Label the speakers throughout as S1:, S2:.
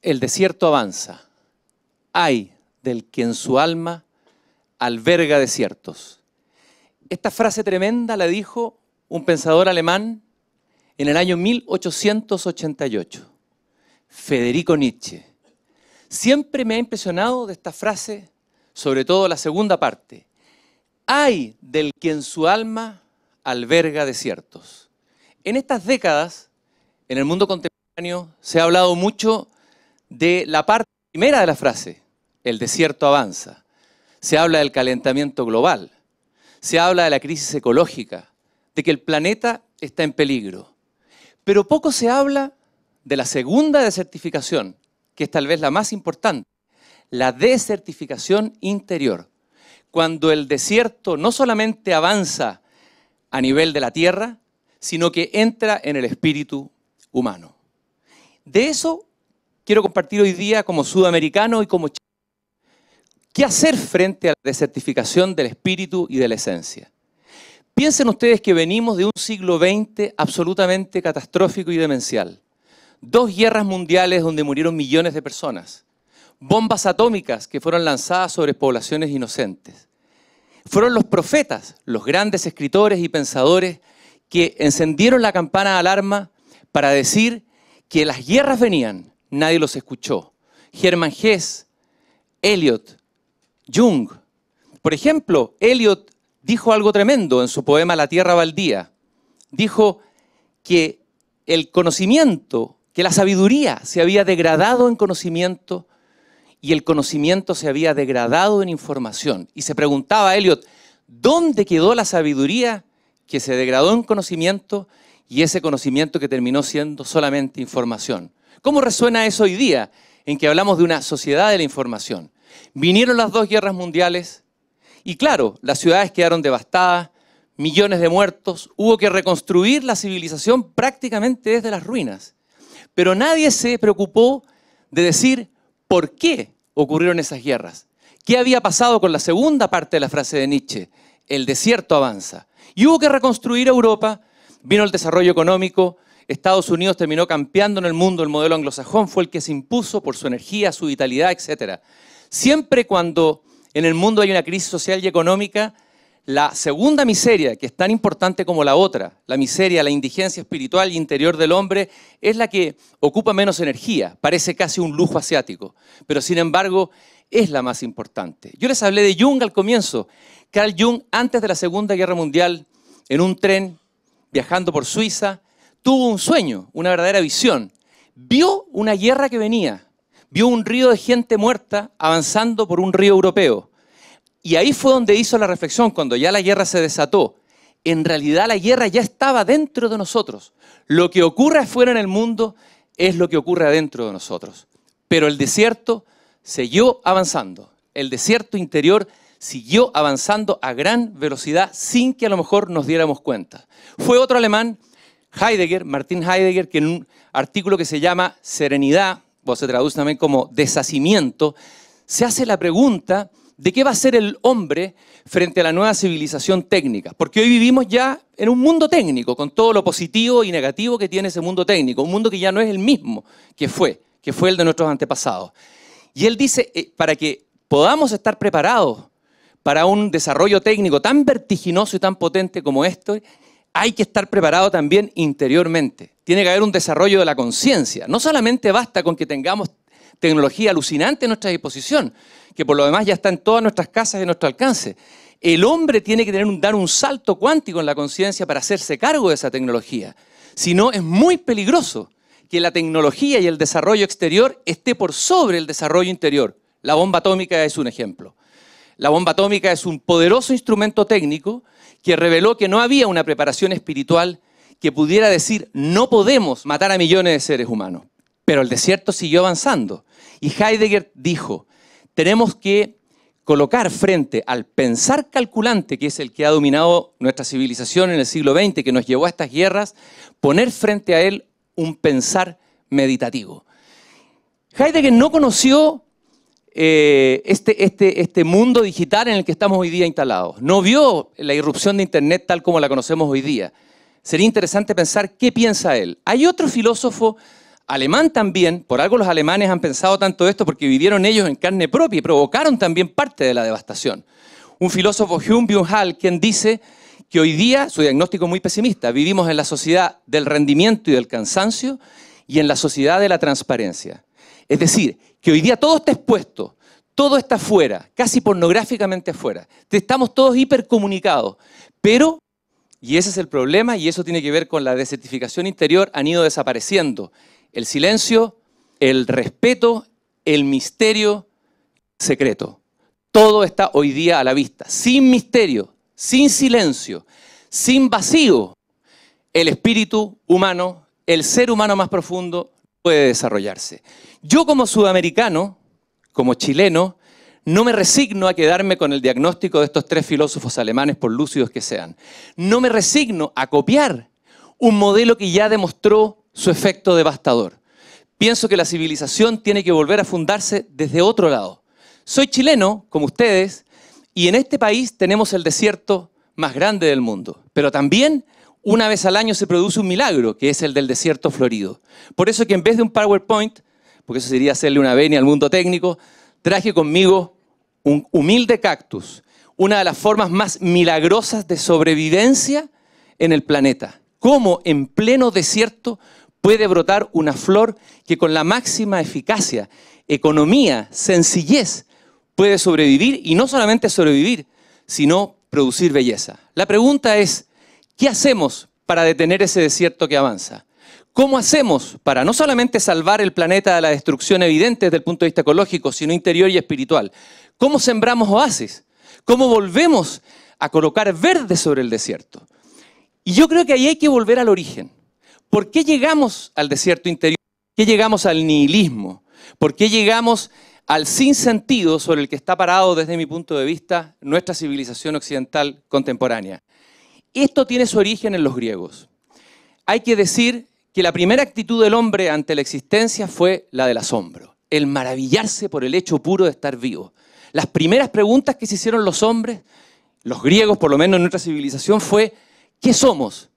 S1: El desierto avanza. Ay del que en su alma alberga desiertos. Esta frase tremenda la dijo un pensador alemán en el año 1888, Federico Nietzsche. Siempre me ha impresionado de esta frase, sobre todo la segunda parte. Ay del que en su alma alberga desiertos. En estas décadas, en el mundo contemporáneo, se ha hablado mucho de la parte primera de la frase, el desierto avanza. Se habla del calentamiento global, se habla de la crisis ecológica, de que el planeta está en peligro. Pero poco se habla de la segunda desertificación, que es tal vez la más importante, la desertificación interior. Cuando el desierto no solamente avanza a nivel de la tierra, sino que entra en el espíritu humano. De eso quiero compartir hoy día como sudamericano y como chileno. ¿Qué hacer frente a la desertificación del espíritu y de la esencia? Piensen ustedes que venimos de un siglo XX absolutamente catastrófico y demencial. 2 guerras mundiales donde murieron millones de personas. Bombas atómicas que fueron lanzadas sobre poblaciones inocentes. Fueron los profetas, los grandes escritores y pensadores que encendieron la campana de alarma para decir que las guerras venían. Nadie los escuchó. Hermann Hesse, Eliot, Jung. Por ejemplo, Eliot dijo algo tremendo en su poema La tierra baldía. Dijo que el conocimiento, que la sabiduría se había degradado en conocimiento y el conocimiento se había degradado en información. Y se preguntaba Eliot, ¿dónde quedó la sabiduría que se degradó en conocimiento y ese conocimiento que terminó siendo solamente información? ¿Cómo resuena eso hoy día en que hablamos de una sociedad de la información? Vinieron las 2 guerras mundiales y claro, las ciudades quedaron devastadas, millones de muertos, hubo que reconstruir la civilización prácticamente desde las ruinas. Pero nadie se preocupó de decir por qué ocurrieron esas guerras. ¿Qué había pasado con la segunda parte de la frase de Nietzsche? El desierto avanza. Y hubo que reconstruir Europa, vino el desarrollo económico, Estados Unidos terminó campeando en el mundo, el modelo anglosajón fue el que se impuso por su energía, su vitalidad, etc. Siempre cuando en el mundo hay una crisis social y económica, la segunda miseria, que es tan importante como la otra, la miseria, la indigencia espiritual y interior del hombre, es la que ocupa menos energía, parece casi un lujo asiático, pero sin embargo es la más importante. Yo les hablé de Jung al comienzo. Carl Jung, antes de la Segunda Guerra Mundial, en un tren, viajando por Suiza, tuvo un sueño, una verdadera visión. Vio una guerra que venía. Vio un río de gente muerta avanzando por un río europeo. Y ahí fue donde hizo la reflexión, cuando ya la guerra se desató. En realidad la guerra ya estaba dentro de nosotros. Lo que ocurre afuera en el mundo es lo que ocurre adentro de nosotros. Pero el desierto siguió avanzando. El desierto interior siguió avanzando a gran velocidad sin que a lo mejor nos diéramos cuenta. Fue otro alemán, Heidegger, Martin Heidegger, que en un artículo que se llama Serenidad, o se traduce también como deshacimiento, se hace la pregunta de qué va a ser el hombre frente a la nueva civilización técnica. Porque hoy vivimos ya en un mundo técnico, con todo lo positivo y negativo que tiene ese mundo técnico, un mundo que ya no es el mismo que fue el de nuestros antepasados. Y él dice, para que podamos estar preparados para un desarrollo técnico tan vertiginoso y tan potente como esto, hay que estar preparado también interiormente. Tiene que haber un desarrollo de la conciencia. No solamente basta con que tengamos tecnología alucinante a nuestra disposición, que por lo demás ya está en todas nuestras casas y a nuestro alcance. El hombre tiene que dar un salto cuántico en la conciencia para hacerse cargo de esa tecnología. Si no, es muy peligroso que la tecnología y el desarrollo exterior esté por sobre el desarrollo interior. La bomba atómica es un ejemplo. La bomba atómica es un poderoso instrumento técnico que reveló que no había una preparación espiritual que pudiera decir no podemos matar a millones de seres humanos. Pero el desierto siguió avanzando. Y Heidegger dijo, tenemos que colocar frente al pensar calculante, que es el que ha dominado nuestra civilización en el siglo XX, que nos llevó a estas guerras, poner frente a él un pensar meditativo. Heidegger no conoció este mundo digital en el que estamos hoy día instalados. No vio la irrupción de Internet tal como la conocemos hoy día. Sería interesante pensar qué piensa él. Hay otro filósofo alemán también. Por algo los alemanes han pensado tanto esto, porque vivieron ellos en carne propia y provocaron también parte de la devastación. Un filósofo, Hume Byung-Hall, quien dice que hoy día, su diagnóstico es muy pesimista, vivimos en la sociedad del rendimiento y del cansancio y en la sociedad de la transparencia. Es decir, que hoy día todo está expuesto, todo está afuera, casi pornográficamente afuera. Estamos todos hipercomunicados, pero, y ese es el problema, y eso tiene que ver con la desertificación interior, han ido desapareciendo el silencio, el respeto, el misterio, el secreto. Todo está hoy día a la vista, sin misterio, sin silencio, sin vacío. El espíritu humano, el ser humano más profundo puede desarrollarse. Yo como sudamericano, como chileno, no me resigno a quedarme con el diagnóstico de estos tres filósofos alemanes, por lúcidos que sean. No me resigno a copiar un modelo que ya demostró su efecto devastador. Pienso que la civilización tiene que volver a fundarse desde otro lado. Soy chileno, como ustedes, y en este país tenemos el desierto más grande del mundo. Pero también, una vez al año se produce un milagro, que es el del desierto florido. Por eso que en vez de un PowerPoint, porque eso sería hacerle una venia al mundo técnico, traje conmigo un humilde cactus, una de las formas más milagrosas de sobrevivencia en el planeta. Cómo en pleno desierto puede brotar una flor que con la máxima eficacia, economía, sencillez, puede sobrevivir, y no solamente sobrevivir, sino producir belleza. La pregunta es, ¿qué hacemos para detener ese desierto que avanza? ¿Cómo hacemos para no solamente salvar el planeta de la destrucción evidente desde el punto de vista ecológico, sino interior y espiritual? ¿Cómo sembramos oasis? ¿Cómo volvemos a colocar verde sobre el desierto? Y yo creo que ahí hay que volver al origen. ¿Por qué llegamos al desierto interior? ¿Por qué llegamos al nihilismo? ¿Por qué llegamos al sinsentido sobre el que está parado, desde mi punto de vista, nuestra civilización occidental contemporánea? Esto tiene su origen en los griegos. Hay que decir que la primera actitud del hombre ante la existencia fue la del asombro, el maravillarse por el hecho puro de estar vivo. Las primeras preguntas que se hicieron los hombres, los griegos por lo menos en nuestra civilización, fue ¿qué somos?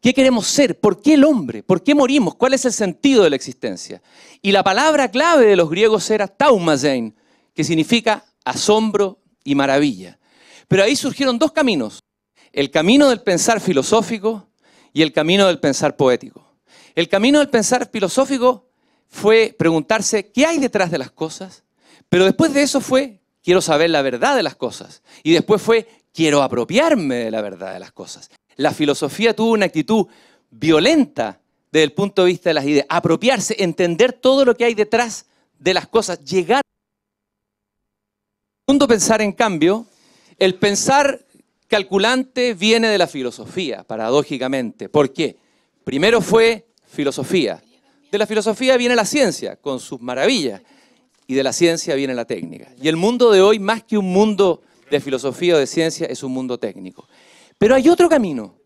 S1: ¿Qué queremos ser? ¿Por qué el hombre? ¿Por qué morimos? ¿Cuál es el sentido de la existencia? Y la palabra clave de los griegos era taumazein, que significa asombro y maravilla. Pero ahí surgieron dos caminos, el camino del pensar filosófico y el camino del pensar poético. El camino del pensar filosófico fue preguntarse ¿qué hay detrás de las cosas? Pero después de eso fue quiero saber la verdad de las cosas. Y después fue quiero apropiarme de la verdad de las cosas. La filosofía tuvo una actitud violenta desde el punto de vista de las ideas. Apropiarse, entender todo lo que hay detrás de las cosas, llegar. El segundo pensar, en cambio, el pensar calculante viene de la filosofía, paradójicamente. ¿Por qué? Primero fue filosofía. De la filosofía viene la ciencia, con sus maravillas. Y de la ciencia viene la técnica. Y el mundo de hoy, más que un mundo de filosofía o de ciencia, es un mundo técnico. Pero hay otro camino,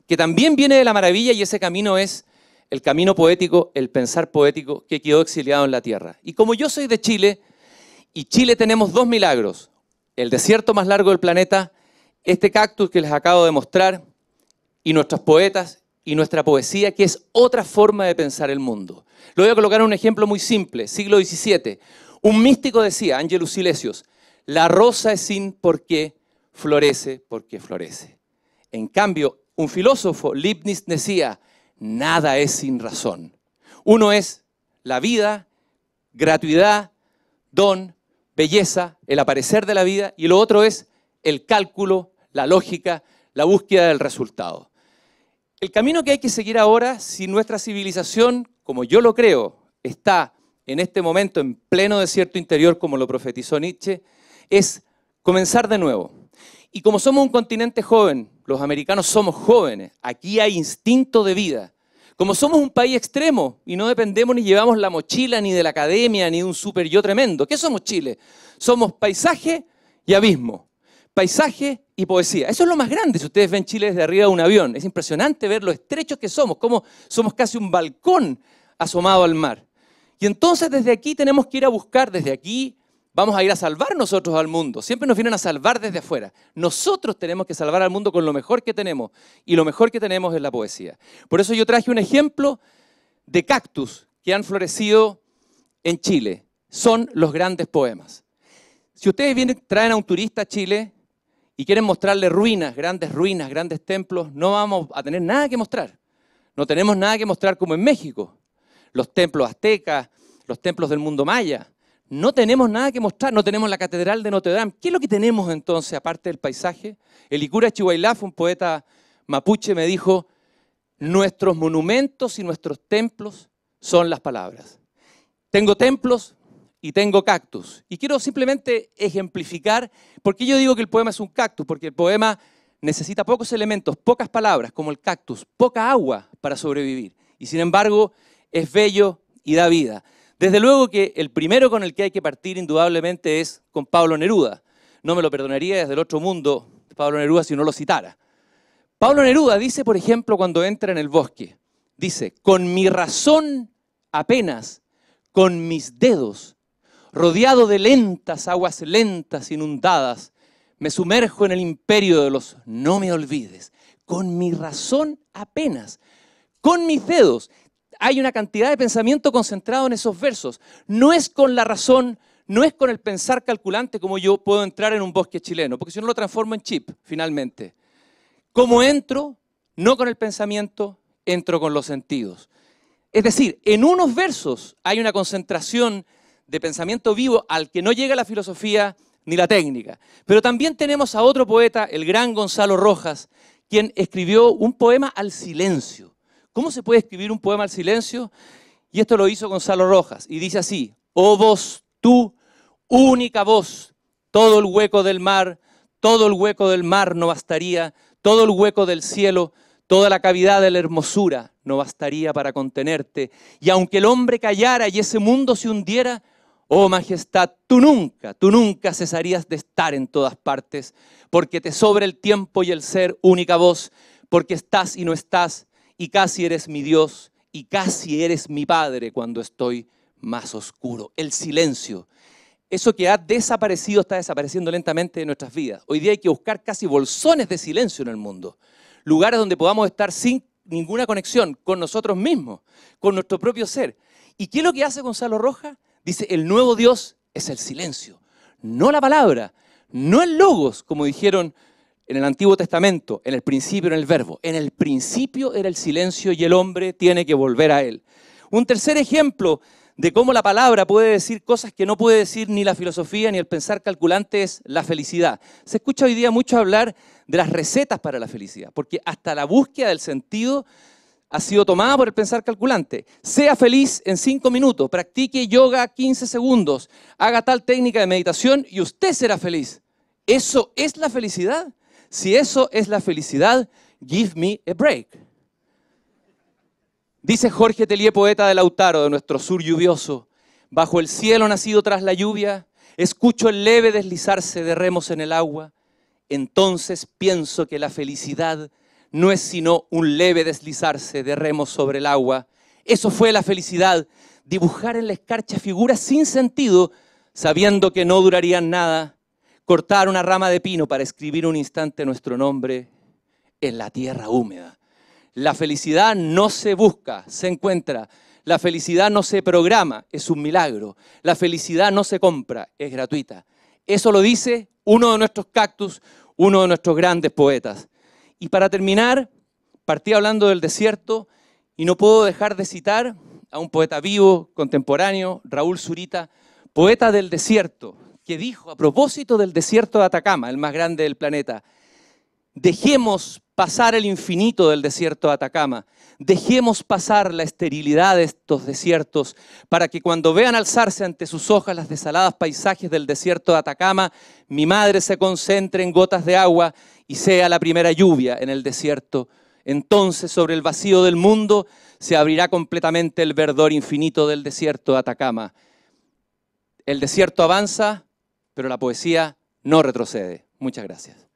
S1: que también viene de la maravilla, y ese camino es el camino poético, el pensar poético, que quedó exiliado en la tierra. Y como yo soy de Chile, y Chile tenemos dos milagros, el desierto más largo del planeta, este cactus que les acabo de mostrar, y nuestros poetas, y nuestra poesía, que es otra forma de pensar el mundo. Lo voy a colocar en un ejemplo muy simple, siglo XVII. Un místico decía, Angelus Silesius, la rosa es sin por qué, florece porque florece. En cambio, un filósofo, Leibniz, decía, nada es sin razón. Uno es la vida, gratuidad, don, belleza, el aparecer de la vida, y lo otro es el cálculo, la lógica, la búsqueda del resultado. El camino que hay que seguir ahora, si nuestra civilización, como yo lo creo, está en este momento en pleno desierto interior, como lo profetizó Nietzsche, es comenzar de nuevo. Y como somos un continente joven, los americanos somos jóvenes, aquí hay instinto de vida. Como somos un país extremo y no dependemos ni llevamos la mochila ni de la academia ni de un super yo tremendo, ¿qué somos Chile? Somos paisaje y abismo, paisaje y poesía. Eso es lo más grande si ustedes ven Chile desde arriba de un avión. Es impresionante ver lo estrechos que somos, como somos casi un balcón asomado al mar. Y entonces desde aquí tenemos que ir a buscar, desde aquí vamos a ir a salvar nosotros al mundo. Siempre nos vienen a salvar desde afuera. Nosotros tenemos que salvar al mundo con lo mejor que tenemos. Y lo mejor que tenemos es la poesía. Por eso yo traje un ejemplo de cactus que han florecido en Chile son los grandes poemas. Si ustedes traen a un turista a Chile y quieren mostrarle ruinas, grandes templos, no vamos a tener nada que mostrar. No tenemos nada que mostrar como en México. Los templos aztecas, los templos del mundo maya. No tenemos nada que mostrar, no tenemos la Catedral de Notre Dame. ¿Qué es lo que tenemos entonces, aparte del paisaje? El Licura Chihuahilaf, un poeta mapuche, me dijo: nuestros monumentos y nuestros templos son las palabras. Tengo templos y tengo cactus. Y quiero simplemente ejemplificar por qué yo digo que el poema es un cactus, porque el poema necesita pocos elementos, pocas palabras, como el cactus, poca agua para sobrevivir. Y sin embargo, es bello y da vida. Desde luego que el primero con el que hay que partir indudablemente es con Pablo Neruda. No me lo perdonaría desde el otro mundo Pablo Neruda si no lo citara. Pablo Neruda dice, por ejemplo, cuando entra en el bosque, dice: con mi razón apenas, con mis dedos, rodeado de lentas aguas lentas inundadas, me sumerjo en el imperio de los no me olvides. Con mi razón apenas, con mis dedos. Hay una cantidad de pensamiento concentrado en esos versos. No es con la razón, no es con el pensar calculante como yo puedo entrar en un bosque chileno, porque si no lo transformo en chip, finalmente. ¿Cómo entro? No con el pensamiento, entro con los sentidos. Es decir, en unos versos hay una concentración de pensamiento vivo al que no llega la filosofía ni la técnica. Pero también tenemos a otro poeta, el gran Gonzalo Rojas, quien escribió un poema al silencio. ¿Cómo se puede escribir un poema al silencio? Y esto lo hizo Gonzalo Rojas, y dice así: oh voz, tú, única voz, todo el hueco del mar no bastaría, todo el hueco del cielo, toda la cavidad de la hermosura no bastaría para contenerte. Y aunque el hombre callara y ese mundo se hundiera, oh majestad, tú nunca cesarías de estar en todas partes, porque te sobra el tiempo y el ser, única voz, porque estás y no estás, y casi eres mi Dios, y casi eres mi Padre cuando estoy más oscuro. El silencio, eso que ha desaparecido, está desapareciendo lentamente de nuestras vidas. Hoy día hay que buscar casi bolsones de silencio en el mundo, lugares donde podamos estar sin ninguna conexión con nosotros mismos, con nuestro propio ser. ¿Y qué es lo que hace Gonzalo Rojas? Dice: el nuevo Dios es el silencio, no la palabra, no el logos, como dijeron en el Antiguo Testamento, en el principio era el verbo. En el principio era el silencio y el hombre tiene que volver a él. Un tercer ejemplo de cómo la palabra puede decir cosas que no puede decir ni la filosofía ni el pensar calculante es la felicidad. Se escucha hoy día mucho hablar de las recetas para la felicidad, porque hasta la búsqueda del sentido ha sido tomada por el pensar calculante. Sea feliz en 5 minutos, practique yoga 15 segundos, haga tal técnica de meditación y usted será feliz. ¿Eso es la felicidad? Si eso es la felicidad, give me a break. Dice Jorge Tellier, poeta de Lautaro, de nuestro sur lluvioso: bajo el cielo nacido tras la lluvia, escucho el leve deslizarse de remos en el agua. Entonces pienso que la felicidad no es sino un leve deslizarse de remos sobre el agua. Eso fue la felicidad, dibujar en la escarcha figuras sin sentido, sabiendo que no durarían nada. Cortar una rama de pino para escribir un instante nuestro nombre en la tierra húmeda. La felicidad no se busca, se encuentra. La felicidad no se programa, es un milagro. La felicidad no se compra, es gratuita. Eso lo dice uno de nuestros cactus, uno de nuestros grandes poetas. Y para terminar, partí hablando del desierto y no puedo dejar de citar a un poeta vivo, contemporáneo, Raúl Zurita, poeta del desierto, que dijo a propósito del desierto de Atacama, el más grande del planeta: dejemos pasar el infinito del desierto de Atacama, dejemos pasar la esterilidad de estos desiertos para que cuando vean alzarse ante sus hojas las desaladas paisajes del desierto de Atacama, mi madre se concentre en gotas de agua y sea la primera lluvia en el desierto. Entonces sobre el vacío del mundo se abrirá completamente el verdor infinito del desierto de Atacama. El desierto avanza, pero la poesía no retrocede. Muchas gracias.